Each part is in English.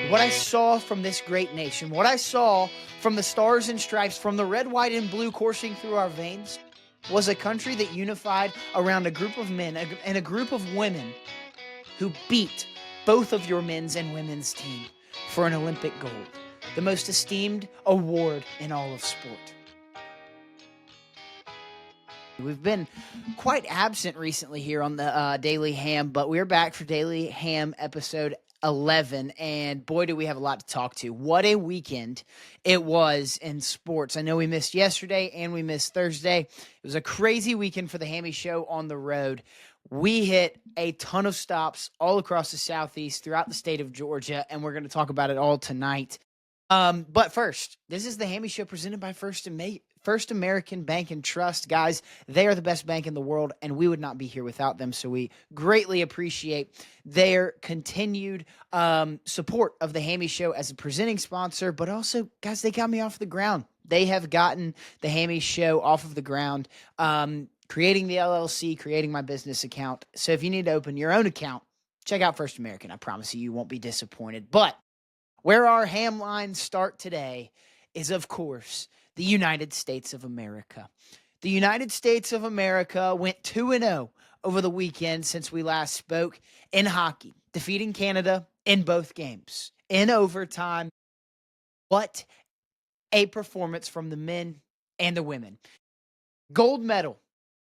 What I saw from this great nation, what I saw from the stars and stripes, from the red, white, and blue coursing through our veins, was a country that unified around a group of men and a group of women who beat both of your men's and women's team for an Olympic gold, the most esteemed award in all of sport. We've been quite absent recently here on the Daily Ham, but we're back for Daily Ham episode 11, and boy, do we have a lot to talk to. What a weekend it was in sports. I know we missed yesterday and we missed Thursday. It was a crazy weekend for the Hammy Show on the road. We hit a ton of stops all across the Southeast, throughout the state of Georgia, and we're going to talk about it all tonight. But first, this is the Hammy Show presented by First American Bank and Trust. Guys, they are the best bank in the world, and we would not be here without them, so we greatly appreciate their continued support of the Hammy Show as a presenting sponsor, but also, guys, they got me off the ground. They have gotten the Hammy Show off of the ground, creating the LLC, creating my business account. So if you need to open your own account, check out First American. I promise you won't be disappointed. But where our ham lines start today is, of course, the United States of America. The United States of America went 2-0 over the weekend since we last spoke in hockey, defeating Canada in both games in overtime. What a performance from the men and the women. Gold medal.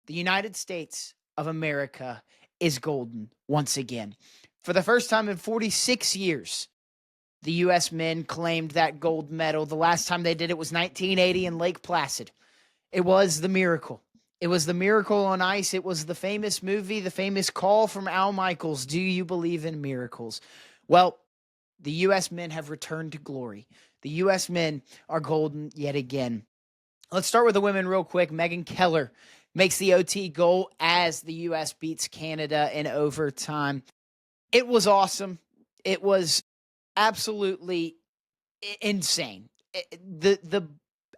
The United States of America is golden once again. For the first time in 46 years, the U.S. men claimed that gold medal. The last time they did it was 1980 in Lake Placid. It was the miracle. It was the miracle on ice. It was the famous movie, the famous call from Al Michaels, "Do you believe in miracles?" Well, the U.S. men have returned to glory. The U.S. men are golden yet again. Let's start with the women real quick. Megan Keller makes the OT goal as the U.S. beats Canada in overtime. It was awesome. It was absolutely insane. The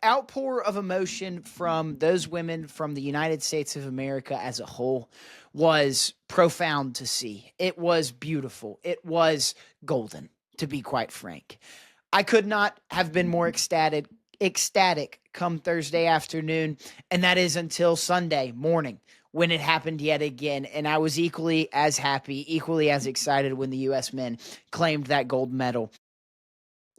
outpour of emotion from those women from the United States of America as a whole was profound to see. It was beautiful. It was golden, to be quite frank. I could not have been more ecstatic come Thursday afternoon, and that is until Sunday morning when it happened yet again. And I was equally as happy, equally as excited when the U.S. men claimed that gold medal.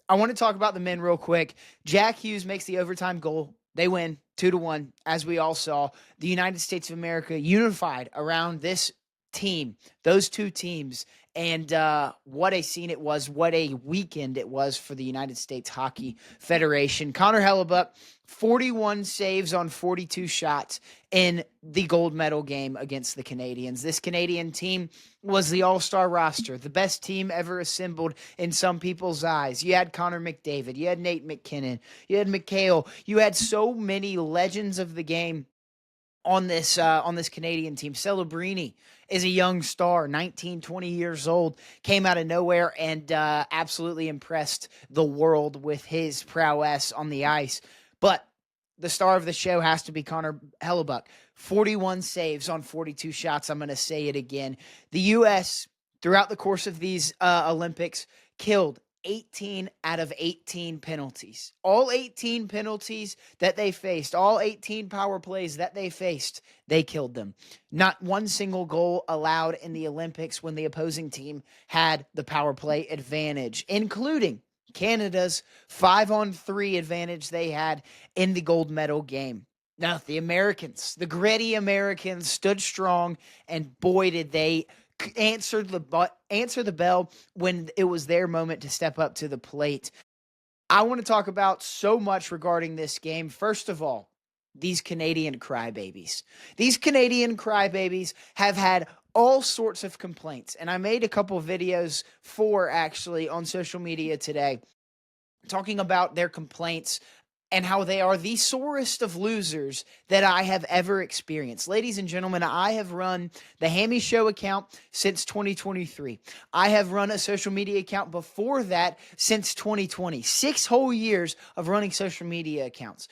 I want to talk about the men real quick. Jack Hughes makes the overtime goal. They win 2-1, as we all saw. The United States of America unified around this team, those two teams. And what a scene it was. What a weekend it was for the United States Hockey Federation. Connor Hellebuyck, 41 saves on 42 shots in the gold medal game against the Canadians. This Canadian team was the all-star roster, the best team ever assembled in some people's eyes. You had Connor McDavid. You had Nate McKinnon. You had McHale. You had so many legends of the game on this Canadian team. Celebrini is a young star, 19, 20 years old, came out of nowhere and absolutely impressed the world with his prowess on the ice. But the star of the show has to be Connor Hellebuyck. 41 saves on 42 shots. I'm going to say it again. The U.S., throughout the course of these Olympics, killed 18 out of 18 penalties. All 18 penalties that they faced, all 18 power plays that they faced, they killed them. Not one single goal allowed in the Olympics when the opposing team had the power play advantage, including Canada's 5-on-3 advantage they had in the gold medal game. Now, the Americans, the gritty Americans, stood strong, and boy, did they answer the bell when it was their moment to step up to the plate. I want to talk about so much regarding this game. First of all, these Canadian crybabies. These Canadian crybabies have had all sorts of complaints, and I made a couple of videos actually on social media today talking about their complaints and how they are the sorest of losers that I have ever experienced. Ladies and gentlemen, I have run the Hammy Show account since 2023. I have run a social media account before that since 2020. 6 whole years of running social media accounts.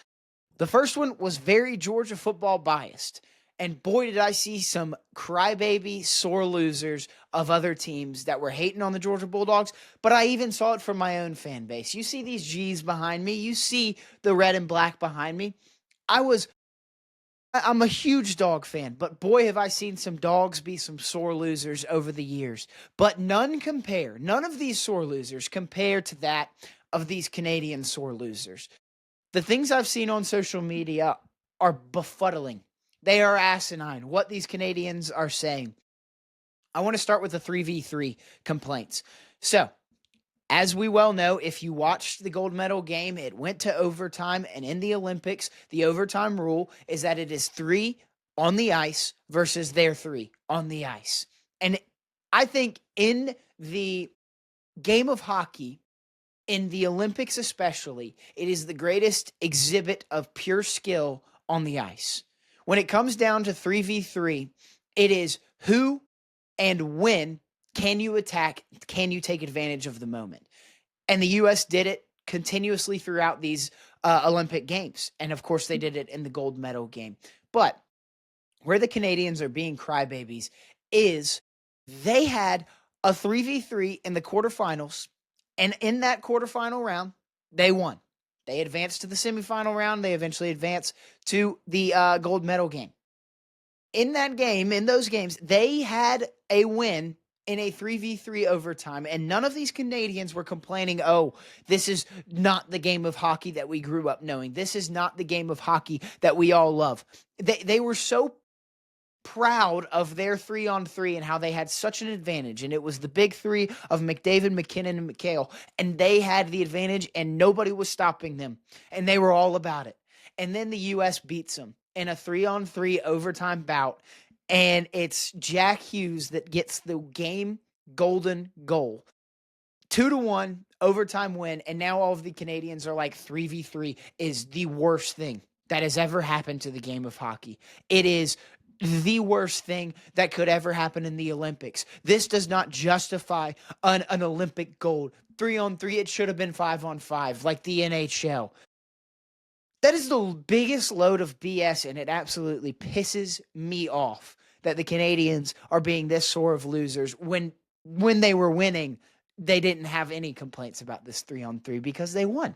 The first one was very Georgia football biased. And boy, did I see some crybaby, sore losers of other teams that were hating on the Georgia Bulldogs. But I even saw it from my own fan base. You see these G's behind me. You see the red and black behind me. I'm a huge dog fan, but boy, have I seen some dogs be some sore losers over the years. But none of these sore losers compare to that of these Canadian sore losers. The things I've seen on social media are befuddling. They are asinine, what these Canadians are saying. I want to start with the 3v3 complaints. So, as we well know, if you watched the gold medal game, it went to overtime. And in the Olympics, the overtime rule is that it is 3 on the ice versus their 3 on the ice. And I think in the game of hockey, in the Olympics especially, it is the greatest exhibit of pure skill on the ice. When it comes down to 3v3, it is who and when can you attack, can you take advantage of the moment? And the U.S. did it continuously throughout these Olympic Games. And of course, they did it in the gold medal game. But where the Canadians are being crybabies is they had a 3v3 in the quarterfinals. And in that quarterfinal round, they won. They advanced to the semifinal round. They eventually advanced to the gold medal game. In that game, in those games, they had a win in a 3v3 overtime, and none of these Canadians were complaining, oh, this is not the game of hockey that we grew up knowing. This is not the game of hockey that we all love. They were so proud of their 3-on-3 and how they had such an advantage, and it was the big 3 of McDavid, McKinnon, and McHale, and they had the advantage, and nobody was stopping them, and they were all about it. And then the U.S. beats them in a 3-on-3 overtime bout, and it's Jack Hughes that gets the game golden goal. 2-1 overtime win, and now all of the Canadians are like 3v3 is the worst thing that has ever happened to the game of hockey. It is the worst thing that could ever happen in the Olympics. This does not justify an Olympic gold. 3-on-3, it should have been 5-on-5 like the NHL. That is the biggest load of BS, and it absolutely pisses me off that the Canadians are being this sore of losers when they were winning, they didn't have any complaints about this 3-on-3 because they won.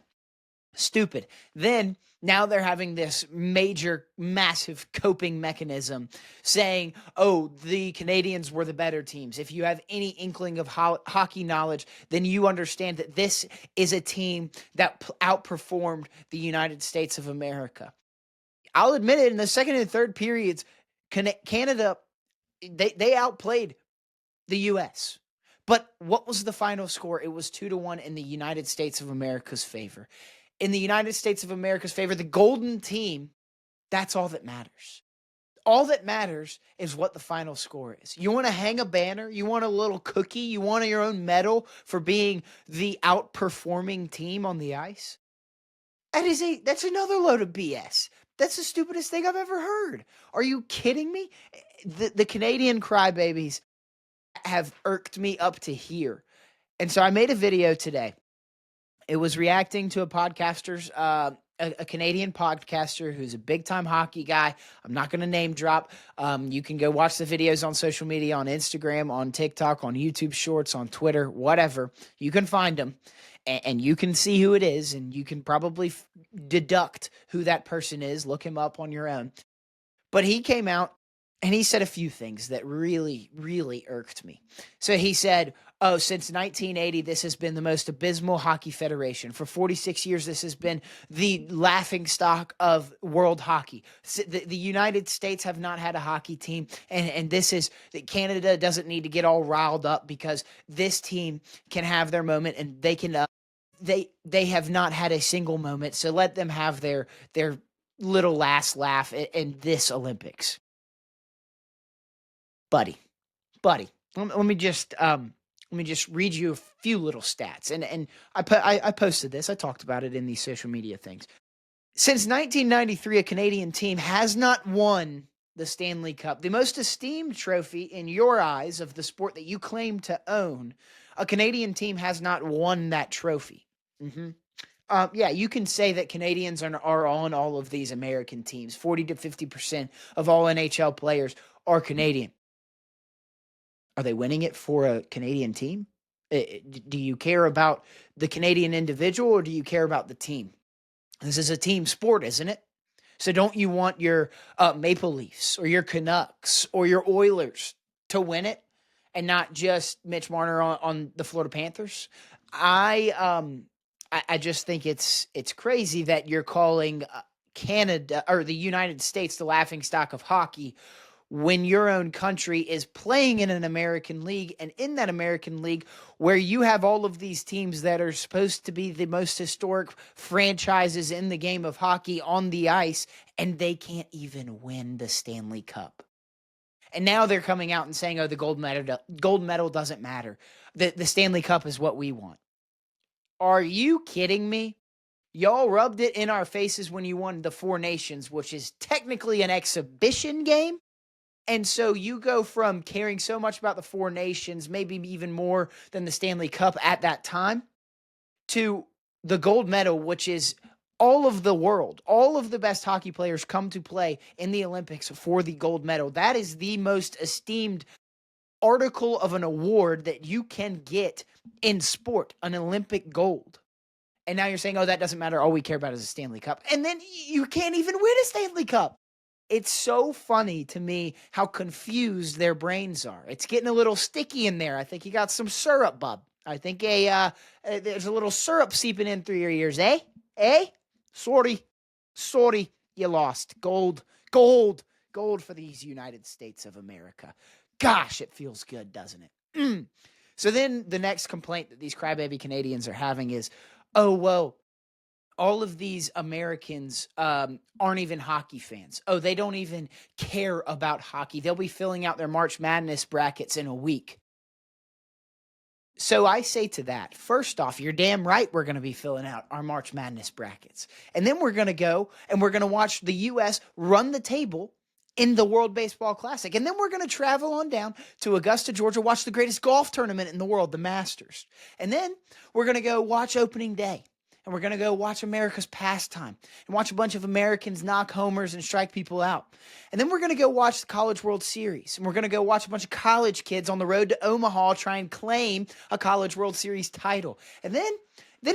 Stupid. Then now they're having this major, massive coping mechanism saying, oh, the Canadians were the better teams. If you have any inkling of hockey knowledge, then you understand that this is a team that outperformed the United States of America. I'll admit it, in the second and third periods, Canada, they outplayed the U.S. But what was the final score? It was 2-1 in the United States of America's favor. In the United States of America's favor, the golden team, that's all that matters. All that matters is what the final score is. You want to hang a banner? You want a little cookie? You want your own medal for being the outperforming team on the ice? That's another load of BS. That's the stupidest thing I've ever heard. Are you kidding me? The Canadian crybabies have irked me up to here. And so I made a video today. It was reacting to a podcaster's, a Canadian podcaster who's a big-time hockey guy. I'm not going to name drop. You can go watch the videos on social media, on Instagram, on TikTok, on YouTube Shorts, on Twitter, whatever. You can find them, and you can see who it is, and you can probably deduct who that person is. Look him up on your own. But he came out, and he said a few things that really, really irked me. So he said, oh, since 1980, this has been the most abysmal hockey federation. For 46 years, this has been the laughingstock of world hockey. The United States have not had a hockey team, and this is that Canada doesn't need to get all riled up because this team can have their moment, and they can. They have not had a single moment, so let them have their little last laugh in this Olympics. Buddy, let me just read you a few little stats. And I posted this. I talked about it in these social media things. Since 1993, a Canadian team has not won the Stanley Cup, the most esteemed trophy in your eyes of the sport that you claim to own. A Canadian team has not won that trophy. Yeah, you can say that Canadians are on all of these American teams. 40 to 50% of all NHL players are Canadian. Are they winning it for a Canadian team? Do you care about the Canadian individual or do you care about the team? This is a team sport, isn't it? So don't you want your Maple Leafs or your Canucks or your Oilers to win it and not just Mitch Marner on the Florida Panthers? I just think it's crazy that you're calling Canada or the United States the laughing stock of hockey when your own country is playing in an American league, and in that American league where you have all of these teams that are supposed to be the most historic franchises in the game of hockey on the ice, and they can't even win the Stanley Cup. And now they're coming out and saying, oh, the gold medal doesn't matter. The Stanley Cup is what we want. Are you kidding me? Y'all rubbed it in our faces when you won the Four Nations, which is technically an exhibition game. And so you go from caring so much about the Four Nations, maybe even more than the Stanley Cup at that time, to the gold medal, which is all of the world, all of the best hockey players come to play in the Olympics for the gold medal. That is the most esteemed article of an award that you can get in sport, an Olympic gold. And now you're saying, oh, that doesn't matter. All we care about is a Stanley Cup. And then you can't even win a Stanley Cup. It's so funny to me how confused their brains are. It's getting a little sticky in there. I think you got some syrup, bub. I think there's a little syrup seeping in through your ears, eh? Eh? Sorry, you lost. Gold for these United States of America. Gosh, it feels good, doesn't it? So then the next complaint that these crybaby Canadians are having is, oh, whoa, all of these Americans aren't even hockey fans. Oh, they don't even care about hockey. They'll be filling out their March Madness brackets in a week. So I say to that, first off, you're damn right we're going to be filling out our March Madness brackets. And then we're going to go and we're going to watch the U.S. run the table in the World Baseball Classic. And then we're going to travel on down to Augusta, Georgia, watch the greatest golf tournament in the world, the Masters. And then we're going to go watch opening day. And we're going to go watch America's pastime and watch a bunch of Americans knock homers and strike people out. And then we're going to go watch the College World Series. And we're going to go watch a bunch of college kids on the road to Omaha try and claim a College World Series title. And then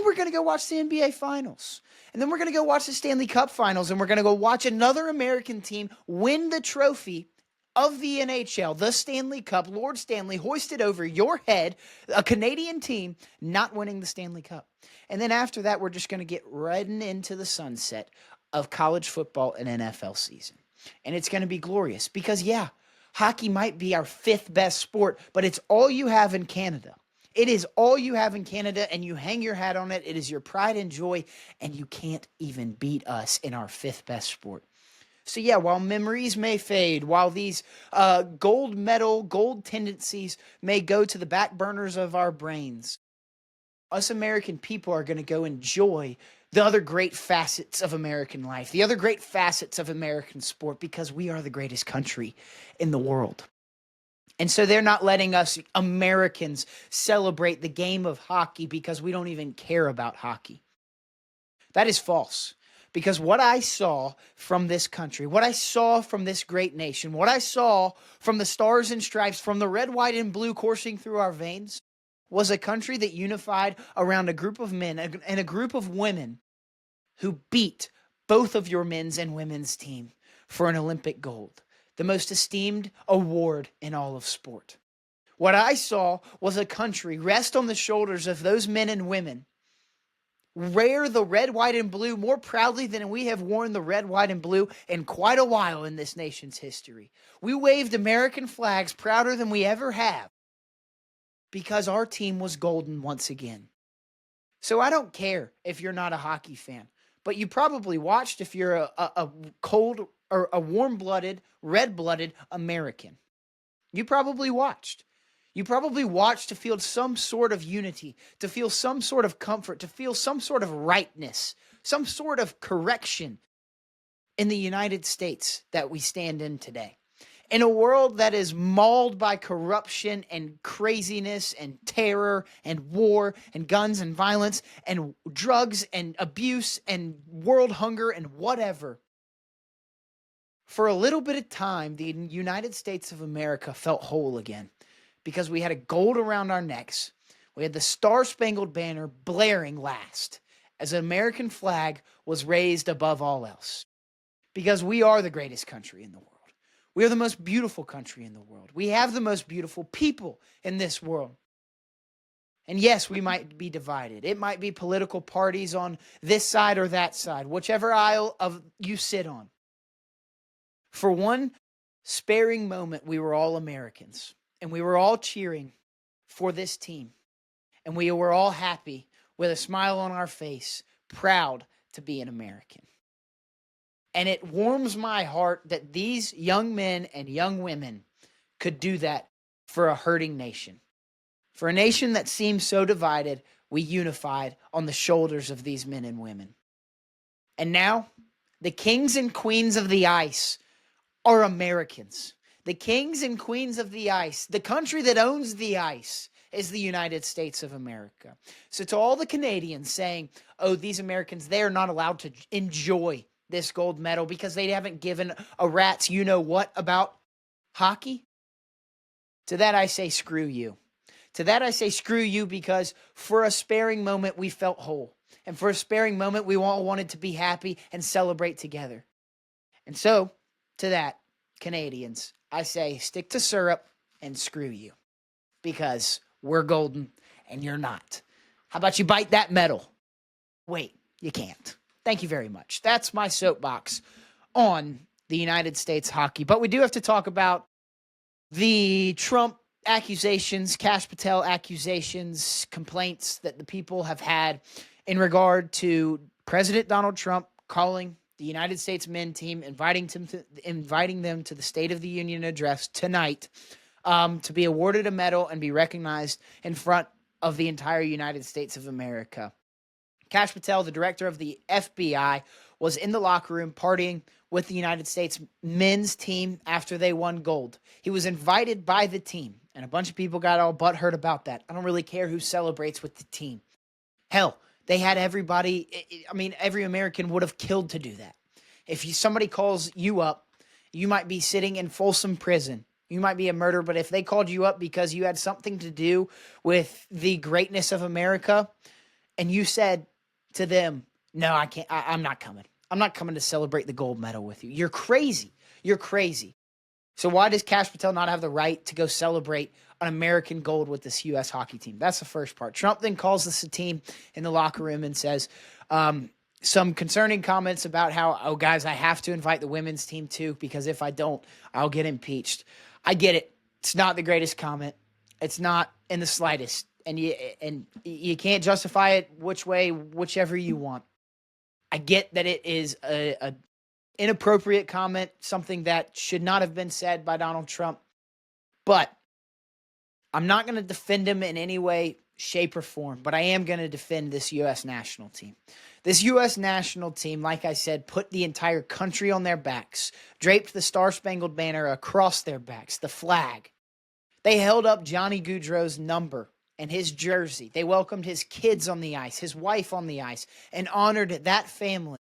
we're going to go watch the NBA Finals. And then we're going to go watch the Stanley Cup Finals. And we're going to go watch another American team win the trophy of the NHL, the Stanley Cup, Lord Stanley hoisted over your head, a Canadian team not winning the Stanley Cup. And then after that, we're just going to get riding into the sunset of college football and NFL season. And it's going to be glorious because, yeah, hockey might be our fifth best sport, but it's all you have in Canada. It is all you have in Canada, and you hang your hat on it. It is your pride and joy, and you can't even beat us in our fifth best sport. So yeah, while memories may fade, while these gold medal, gold tendencies may go to the back burners of our brains, us American people are going to go enjoy the other great facets of American life, the other great facets of American sport, because we are the greatest country in the world. And so they're not letting us Americans celebrate the game of hockey because we don't even care about hockey. That is false. Because what I saw from this country, what I saw from this great nation, what I saw from the stars and stripes, from the red, white, and blue coursing through our veins, was a country that unified around a group of men and a group of women who beat both of your men's and women's team for an Olympic gold, the most esteemed award in all of sport. What I saw was a country rest on the shoulders of those men and women, wear the red, white, and blue more proudly than we have worn the red, white, and blue in quite a while in this nation's history. We waved American flags prouder than we ever have because our team was golden once again. So I don't care if you're not a hockey fan, but you probably watched if you're a cold or a warm-blooded, red-blooded American. You probably watched. You probably watched to feel some sort of unity, to feel some sort of comfort, to feel some sort of rightness, some sort of correction in the United States that we stand in today. In a world that is mauled by corruption and craziness and terror and war and guns and violence and drugs and abuse and world hunger and whatever, for a little bit of time, the United States of America felt whole again because we had a gold around our necks. We had the Star-Spangled Banner blaring last as an American flag was raised above all else. Because we are the greatest country in the world. We are the most beautiful country in the world. We have the most beautiful people in this world. And yes, we might be divided. It might be political parties on this side or that side, whichever aisle of you sit on. For one sparing moment, we were all Americans, and we were all cheering for this team. And we were all happy with a smile on our face, proud to be an American. And it warms my heart that these young men and young women could do that for a hurting nation. For a nation that seems so divided, we unified on the shoulders of these men and women. And now, the kings and queens of the ice are Americans. The kings and queens of the ice, the country that owns the ice, is the United States of America. So to all the Canadians saying, oh, these Americans, they are not allowed to enjoy this gold medal because they haven't given a rat's you-know-what about hockey, to that I say screw you. To that I say screw you because for a sparing moment we felt whole. And for a sparing moment we all wanted to be happy and celebrate together. And so, to that, Canadians, I say stick to syrup and screw you. Because we're golden and you're not. How about you bite that medal? Wait, you can't. Thank you very much. That's my soapbox on the United States hockey. But we do have to talk about the Trump accusations, Kash Patel accusations, complaints that the people have had in regard to President Donald Trump calling the United States men team, inviting them to the State of the Union address tonight to be awarded a medal and be recognized in front of the entire United States of America. Kash Patel, the director of the FBI, was in the locker room partying with the United States men's team after they won gold. He was invited by the team, and a bunch of people got all butthurt about that. I don't really care who celebrates with the team. Hell, they had everybody. I mean, every American would have killed to do that. If somebody calls you up, you might be sitting in Folsom Prison. You might be a murderer, but if they called you up because you had something to do with the greatness of America, and you said to them, no, I can't, I'm not coming. I'm not coming to celebrate the gold medal with you. You're crazy. You're crazy. So why does Kash Patel not have the right to go celebrate an American gold with this U.S. hockey team? That's the first part. Trump then calls this a team in the locker room and says some concerning comments about how, oh, guys, I have to invite the women's team too, because if I don't, I'll get impeached. I get it. It's not the greatest comment. It's not in the slightest. And you can't justify it whichever you want. I get that it is a inappropriate comment, something that should not have been said by Donald Trump. But I'm not going to defend him in any way, shape, or form. But I am going to defend this U.S. national team. This U.S. national team, like I said, put the entire country on their backs, draped the Star-Spangled Banner across their backs, the flag. They held up Johnny Gaudreau's number and his jersey. They welcomed his kids on the ice, his wife on the ice, and honored that family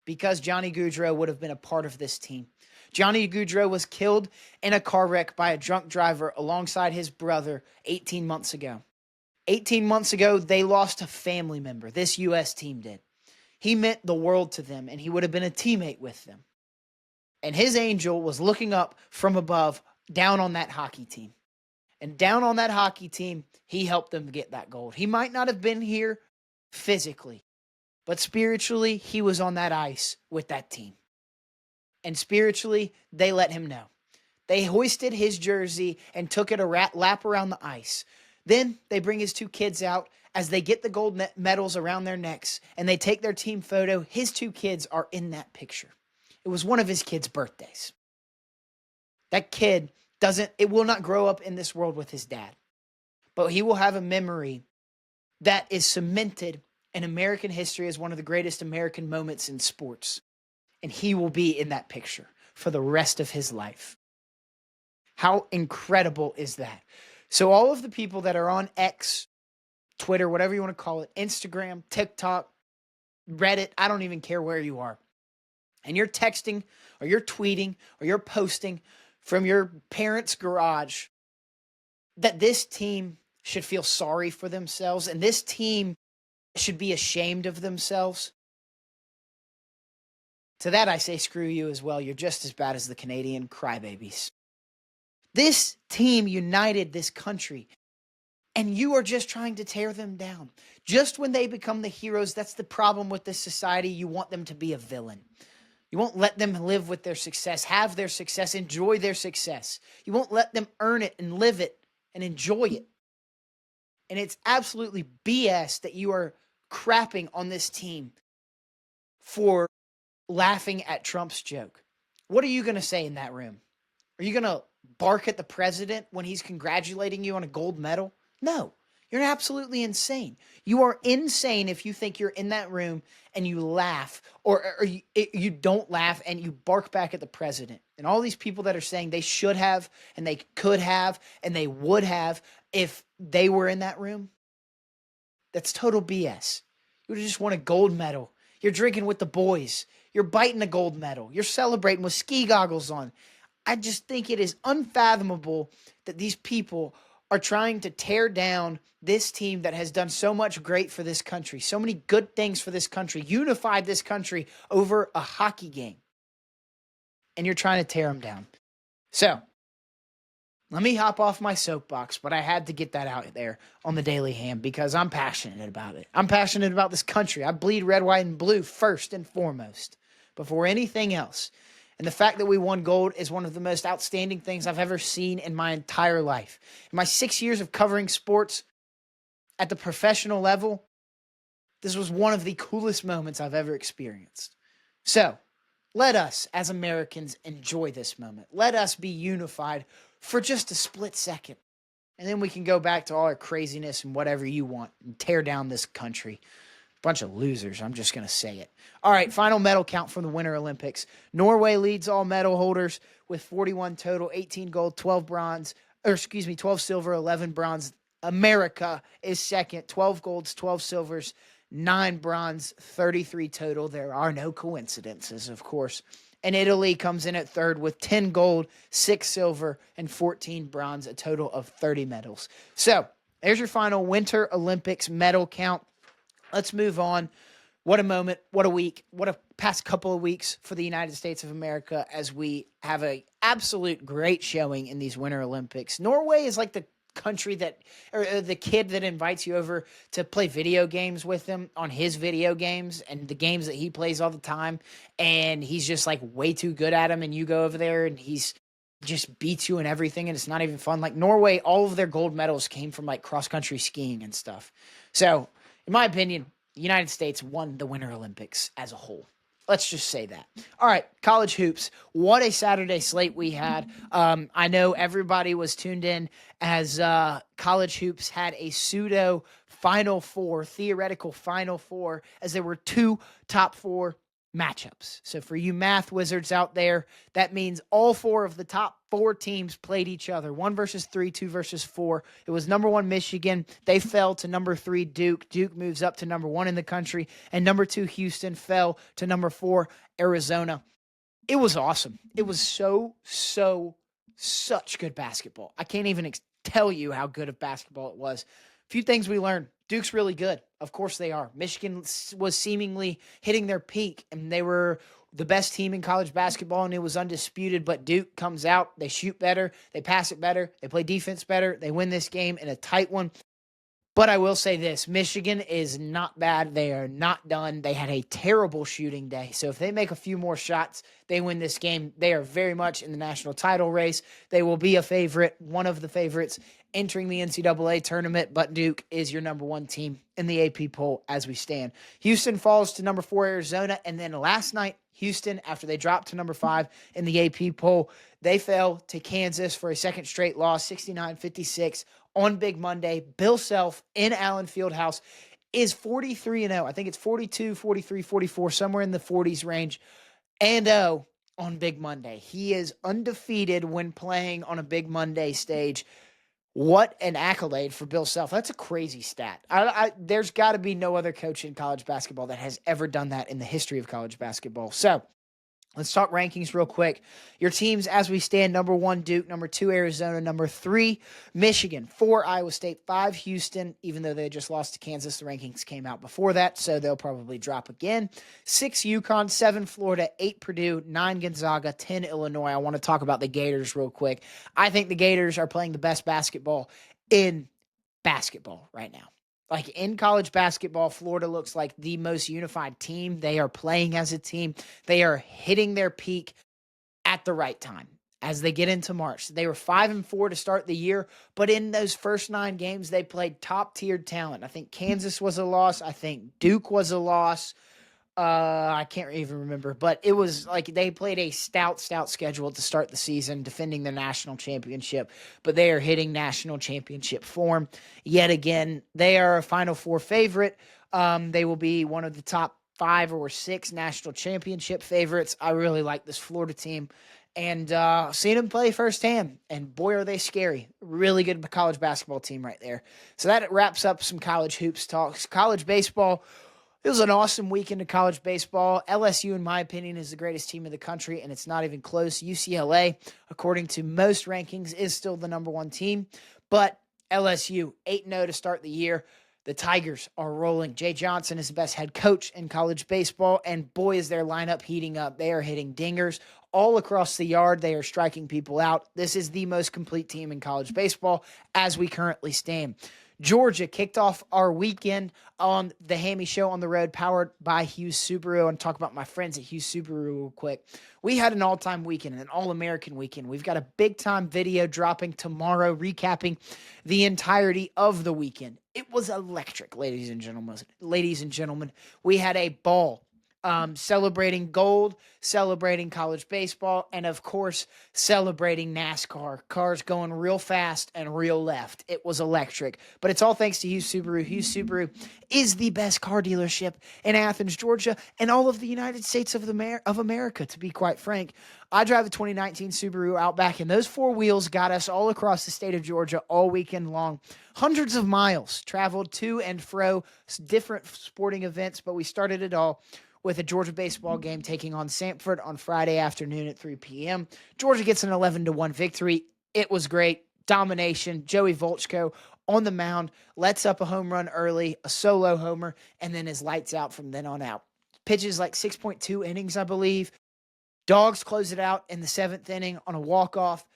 because Johnny Gaudreau would have been a part of this team. Johnny Gaudreau was killed in a car wreck by a drunk driver alongside his brother 18 months ago. 18 months ago, they lost a family member. This U.S. team did. He meant the world to them, and he would have been a teammate with them. And his angel was looking up from above, down on that hockey team. And down on that hockey team, he helped them get that gold. He might not have been here physically, but spiritually, he was on that ice with that team. And spiritually, they let him know. They hoisted his jersey and took it a lap around the ice. Then they bring his two kids out as they get the gold medals around their necks and they take their team photo. His two kids are in that picture. It was one of his kids' birthdays. That kid will not grow up in this world with his dad, but he will have a memory that is cemented in American history as one of the greatest American moments in sports. And he will be in that picture for the rest of his life. How incredible is that? So all of the people that are on X, Twitter, whatever you want to call it, Instagram, TikTok, Reddit, I don't even care where you are. And you're texting or you're tweeting or you're posting from your parents' garage that this team should feel sorry for themselves and this team should be ashamed of themselves. To that, I say, screw you as well. You're just as bad as the Canadian crybabies. This team united this country, and you are just trying to tear them down. Just when they become the heroes, that's the problem with this society. You want them to be a villain. You won't let them live with their success, have their success, enjoy their success. You won't let them earn it and live it and enjoy it. And it's absolutely BS that you are crapping on this team for laughing at Trump's joke. What are you going to say in that room? Are you going to bark at the president when he's congratulating you on a gold medal? No, you're absolutely insane. You are insane if you think you're in that room and you laugh or you don't laugh and you bark back at the president. And all these people that are saying they should have and they could have and they would have if they were in that room, that's total BS. You would have just won a gold medal. You're drinking with the boys. You're biting a gold medal. You're celebrating with ski goggles on. I just think it is unfathomable that these people are trying to tear down this team that has done so much great for this country, so many good things for this country, unified this country over a hockey game. And you're trying to tear them down. So, let me hop off my soapbox, but I had to get that out there on the Daily Ham because I'm passionate about it. I'm passionate about this country. I bleed red, white, and blue first and foremost, before anything else. And the fact that we won gold is one of the most outstanding things I've ever seen in my entire life. In my 6 years of covering sports at the professional level, this was one of the coolest moments I've ever experienced. So, let us, as Americans, enjoy this moment. Let us be unified for just a split second. And then we can go back to all our craziness and whatever you want and tear down this country. Bunch of losers. I'm just going to say it. All right, final medal count from the Winter Olympics. Norway leads all medal holders with 41 total, 18 gold, 12 silver, 11 bronze. America is second, 12 golds, 12 silvers, 9 bronze, 33 total. There are no coincidences, of course. And Italy comes in at third with 10 gold, 6 silver, and 14 bronze, a total of 30 medals. So there's your final Winter Olympics medal count. Let's move on. What a moment, what a week, what a past couple of weeks for the United States of America as we have an absolute great showing in these Winter Olympics. Norway is like the country that, or the kid that invites you over to play video games with him on his video games and the games that he plays all the time. And he's just like way too good at them. And you go over there and he's just beats you in everything. And it's not even fun. Like Norway, all of their gold medals came from like cross country skiing and stuff. So in my opinion, the United States won the Winter Olympics as a whole. Let's just say that. All right, college hoops. What a Saturday slate we had. I know everybody was tuned in as college hoops had a pseudo Final Four, theoretical Final Four, as there were 2 top 4 matchups. So for you math wizards out there, that means all 4 of the top 4 teams played each other. 1 versus 3, 2 versus 4. It was number 1 Michigan. They fell to number 3 Duke. Duke moves up to number 1 in the country. And number 2 Houston fell to number 4 Arizona. It was awesome. It was such good basketball. I can't even tell you how good of basketball it was. A few things we learned. Duke's really good. Of course they are. Michigan was seemingly hitting their peak, and they were the best team in college basketball, and it was undisputed. But Duke comes out. They shoot better. They pass it better. They play defense better. They win this game in a tight one. But I will say this, Michigan is not bad. They are not done. They had a terrible shooting day. So if they make a few more shots, they win this game. They are very much in the national title race. They will be a favorite, one of the favorites entering the NCAA tournament, but Duke is your number 1 team in the AP poll as we stand. Houston falls to number 4 Arizona, and then last night, Houston, after they dropped to number 5 in the AP poll, they fell to Kansas for a second straight loss, 69-56. On Big Monday. Bill Self in Allen Fieldhouse is 43-0. I think it's 42, 43, 44, somewhere in the 40s range. And on Big Monday. He is undefeated when playing on a Big Monday stage. What an accolade for Bill Self. That's a crazy stat. There's got to be no other coach in college basketball that has ever done that in the history of college basketball. So let's talk rankings real quick. Your teams as we stand: number 1, Duke; number 2, Arizona; number 3, Michigan; 4, Iowa State; 5, Houston. Even though they just lost to Kansas, the rankings came out before that, so they'll probably drop again. 6, UConn; 7, Florida; 8, Purdue; 9, Gonzaga; 10, Illinois. I want to talk about the Gators real quick. I think the Gators are playing the best basketball in basketball right now. Like in college basketball, Florida looks like the most unified team. They are playing as a team. They are hitting their peak at the right time as they get into March. They were 5-4 to start the year, but in those first 9 games, they played top-tiered talent. I think Kansas was a loss. I think Duke was a loss. I can't even remember, but it was like they played a stout schedule to start the season, defending the national championship, but they are hitting national championship form yet again. They are a Final Four favorite. They will be one of the top 5 or 6 national championship favorites. I really like this Florida team, and seeing them play firsthand, and boy, are they scary. Really good college basketball team right there. So that wraps up some college hoops talks. College baseball, it was an awesome weekend of college baseball. LSU, in my opinion, is the greatest team in the country, and it's not even close. UCLA, according to most rankings, is still the number 1 team, but LSU, 8-0 to start the year. The Tigers are rolling. Jay Johnson is the best head coach in college baseball, and boy, is their lineup heating up. They are hitting dingers all across the yard. They are striking people out. This is the most complete team in college baseball as we currently stand. Georgia kicked off our weekend on the Hammy Show on the road, powered by Hughes Subaru. And talk about my friends at Hughes Subaru real quick. We had an all-time weekend, an all-American weekend. We've got a big-time video dropping tomorrow, recapping the entirety of the weekend. It was electric, ladies and gentlemen. Ladies and gentlemen, we had a ball. Celebrating gold, celebrating college baseball, and of course, celebrating NASCAR. Cars going real fast and real left. It was electric. But it's all thanks to Hughes Subaru. Hughes Subaru is the best car dealership in Athens, Georgia, and all of the United States of America, to be quite frank. I drive a 2019 Subaru Outback, and those 4 wheels got us all across the state of Georgia all weekend long. Hundreds of miles traveled to and fro different sporting events, but we started it all with a Georgia baseball game taking on Samford on Friday afternoon at 3 p.m. Georgia gets an 11-1 victory. It was great. Domination. Joey Volchko on the mound, lets up a home run early, a solo homer, and then is lights out from then on out. Pitches like 6.2 innings, I believe. Dogs close it out in the 7th inning on a walk-off.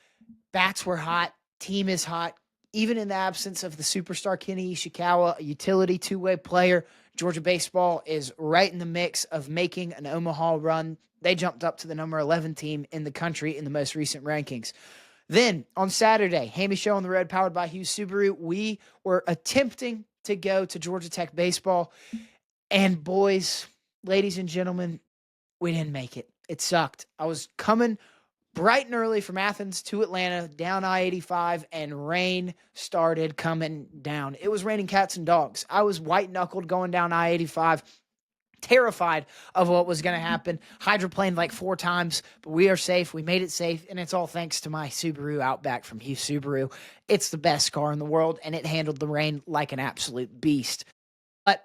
Bats were hot. Team is hot. Even in the absence of the superstar Kenny Ishikawa, a utility 2-way player, Georgia baseball is right in the mix of making an Omaha run. They jumped up to the number 11 team in the country in the most recent rankings. Then on Saturday, Hammy Show on the road, powered by Hughes Subaru, we were attempting to go to Georgia Tech baseball. And boys, ladies and gentlemen, we didn't make it. It sucked. I was coming bright and early from Athens to Atlanta, down I-85, and rain started coming down. It was raining cats and dogs. I was white-knuckled going down I-85, terrified of what was going to happen. Hydroplaned like 4 times, but we are safe. We made it safe, and it's all thanks to my Subaru Outback from Hughes Subaru. It's the best car in the world, and it handled the rain like an absolute beast. But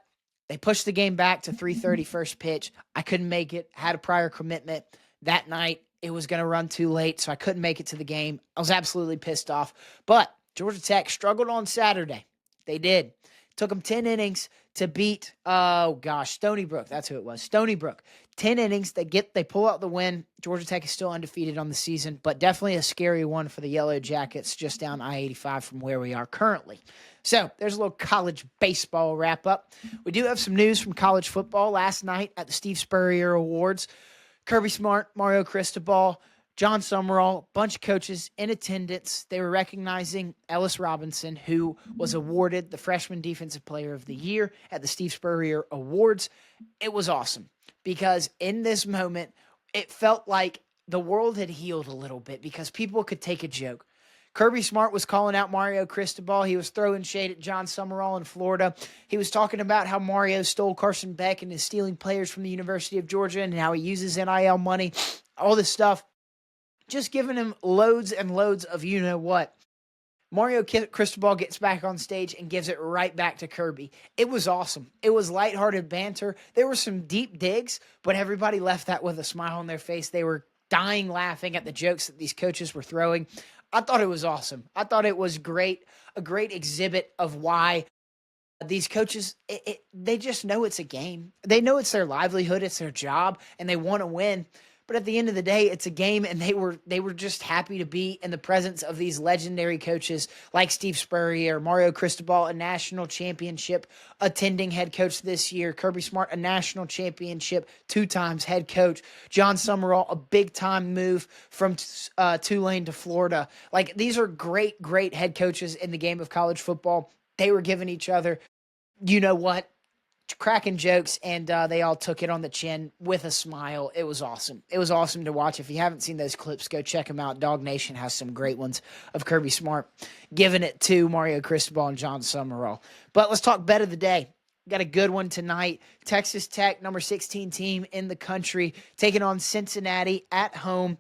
they pushed the game back to 3:30 first pitch. I couldn't make it, had a prior commitment that night. It was going to run too late, so I couldn't make it to the game. I was absolutely pissed off. But Georgia Tech struggled on Saturday. They did. Took them 10 innings to beat, Stony Brook. That's who it was. Stony Brook. 10 innings. They pull out the win. Georgia Tech is still undefeated on the season, but definitely a scary one for the Yellow Jackets just down I-85 from where we are currently. So there's a little college baseball wrap-up. We do have some news from college football. Last night at the Steve Spurrier Awards, Kirby Smart, Mario Cristobal, John Summerall, bunch of coaches in attendance. They were recognizing Ellis Robinson, who was awarded the Freshman Defensive Player of the Year at the Steve Spurrier Awards. It was awesome because in this moment, it felt like the world had healed a little bit because people could take a joke. Kirby Smart was calling out Mario Cristobal. He was throwing shade at John Summerall in Florida. He was talking about how Mario stole Carson Beck and is stealing players from the University of Georgia and how he uses NIL money. all this stuff, just giving him loads and loads of you-know-what. Mario Cristobal gets back on stage and gives it right back to Kirby. It was awesome. It was lighthearted banter. There were some deep digs, but everybody left that with a smile on their face. They were dying laughing at the jokes that these coaches were throwing. I thought it was awesome. I thought it was great, a great exhibit of why these coaches, they just know it's a game. They know it's their livelihood, it's their job, and they want to win. But at the end of the day, it's a game, and they were just happy to be in the presence of these legendary coaches like Steve Spurrier, Mario Cristobal, a national championship attending head coach this year, Kirby Smart, a national championship 2 times head coach, John Summerall, a big-time move from Tulane to Florida. Like, these are great, great head coaches in the game of college football. They were giving each other, you know what, cracking jokes, and they all took it on the chin with a smile. It was awesome. It was awesome to watch. If you haven't seen those clips, go check them out. Dog Nation has some great ones of Kirby Smart giving it to Mario Cristobal and John Summerall. But let's talk bet of the day. Got a good one tonight. Texas Tech, number 16 team in the country, taking on Cincinnati at home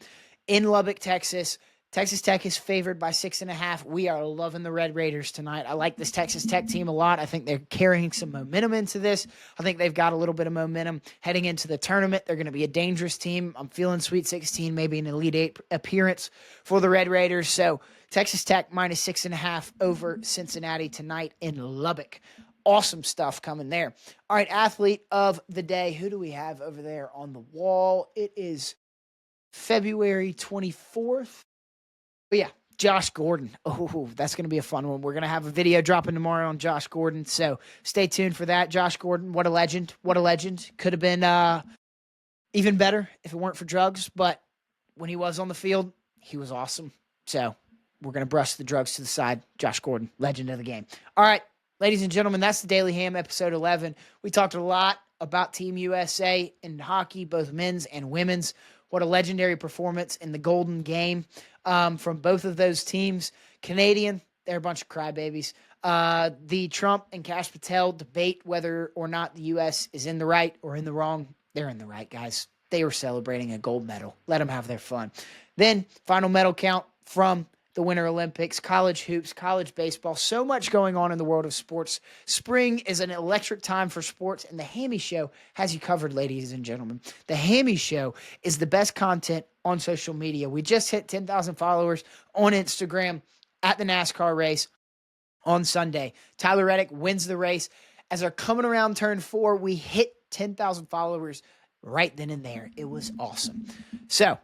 in Lubbock, Texas. Texas Tech is favored by 6.5. We are loving the Red Raiders tonight. I like this Texas Tech team a lot. I think they're carrying some momentum into this. I think they've got a little bit of momentum heading into the tournament. They're going to be a dangerous team. I'm feeling Sweet 16, maybe an Elite 8 appearance for the Red Raiders. So Texas Tech minus 6.5 over Cincinnati tonight in Lubbock. Awesome stuff coming there. All right, athlete of the day. Who do we have over there on the wall? It is February 24th. But yeah, Josh Gordon. Oh, that's going to be a fun one. We're going to have a video dropping tomorrow on Josh Gordon, so stay tuned for that. Josh Gordon, what a legend. What a legend. Could have been even better if it weren't for drugs, but when he was on the field, he was awesome. So we're going to brush the drugs to the side. Josh Gordon, legend of the game. All right, ladies and gentlemen, that's the Daily Ham, episode 11. We talked a lot about Team USA in hockey, both men's and women's. What a legendary performance in the Golden Game from both of those teams. Canadian, they're a bunch of crybabies. The Trump and Kash Patel debate whether or not the U.S. is in the right or in the wrong. They're in the right, guys. They were celebrating a gold medal. Let them have their fun. Then, final medal count from the Winter Olympics, college hoops, college baseball, so much going on in the world of sports. Spring is an electric time for sports, and the Hammy Show has you covered, ladies and gentlemen. The Hammy Show is the best content on social media. We just hit 10,000 followers on Instagram at the NASCAR race on Sunday. Tyler Reddick wins the race. As they're coming around turn 4, we hit 10,000 followers right then and there. It was awesome. So,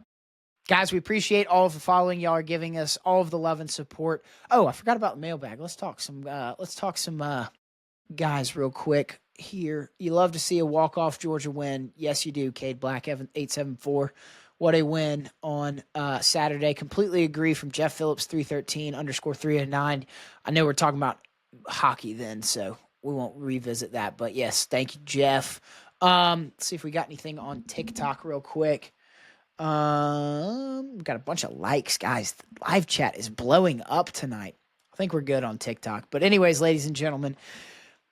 guys, we appreciate all of the following y'all are giving us, all of the love and support. Oh, I forgot about the mailbag. Let's talk some guys real quick here. You love to see a walk-off Georgia win. Yes, you do, Cade Black, 874. What a win on Saturday. Completely agree from Jeff Phillips, 313_309. I know we're talking about hockey then, so we won't revisit that. But, yes, thank you, Jeff. Let's see if we got anything on TikTok real quick. We got a bunch of likes, guys. The live chat is blowing up tonight. I think we're good on TikTok. But anyways, ladies and gentlemen,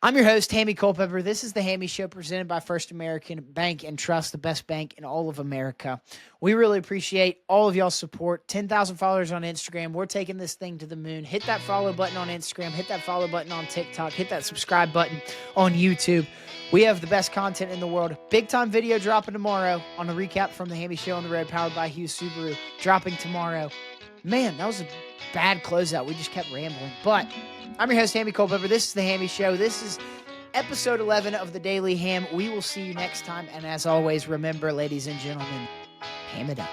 I'm your host, Hammy Culpepper. This is the Hammy Show presented by First American Bank and Trust, the best bank in all of America. We really appreciate all of y'all's support. 10,000 followers on Instagram. We're taking this thing to the moon. Hit that follow button on Instagram. Hit that follow button on TikTok. Hit that subscribe button on YouTube. We have the best content in the world. Big time video dropping tomorrow on a recap from the Hammy Show on the road, powered by Hughes Subaru, dropping tomorrow. Man, that was a bad closeout. We just kept rambling. But I'm your host, Hammy Culpepper. This is the Hammy Show. This is episode 11 of the Daily Ham. We will see you next time. And as always, remember, ladies and gentlemen, ham it up.